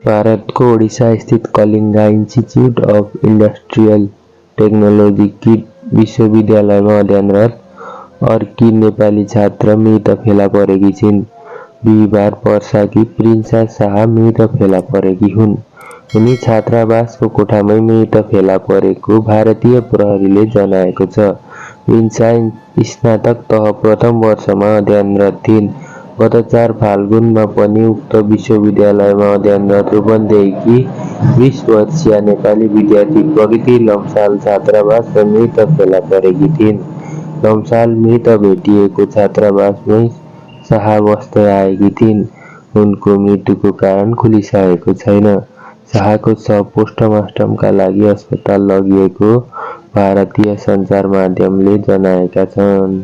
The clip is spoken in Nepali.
भारतको ओडिसा स्थित कलिङ्गा इन्स्टिच्युट अफ इन्डस्ट्रियल टेक्नोलोजी विश्वविद्यालयमा अध्ययनरत अर्की नेपाली छात्र मृत फेला परेकी छिन्। बिहिबार पर्साकी प्रिन्सा शाह मृत फेला परेकी हुन्। उनी छात्रावासको कोठामै मृत फेला परेको भारतीय प्रहरीले जनाएको छ। प्रिन्सा स्नातक तह प्रथम वर्षमा अध्ययनरत थिइन्। गत 4 फाल्गुनमा पनि उक्त विश्वविद्यालयमा अध्ययनरत रूपन्देहीकी 20 वर्षीया नेपाली विद्यार्थी प्रकृति लम्साल छात्रावासमा मृत फेला परेकी थिइन्। लम्साल मृत भेटिएको छात्रावासमै शाह बस्दै आएकी थिइन्। उनको मृत्युको कारण खुलिसकेको छैन। शाहको शव पोस्टमार्टमका लागि अस्पताल लगिएको भारतीय सञ्चार माध्यमले जनाएका छन्।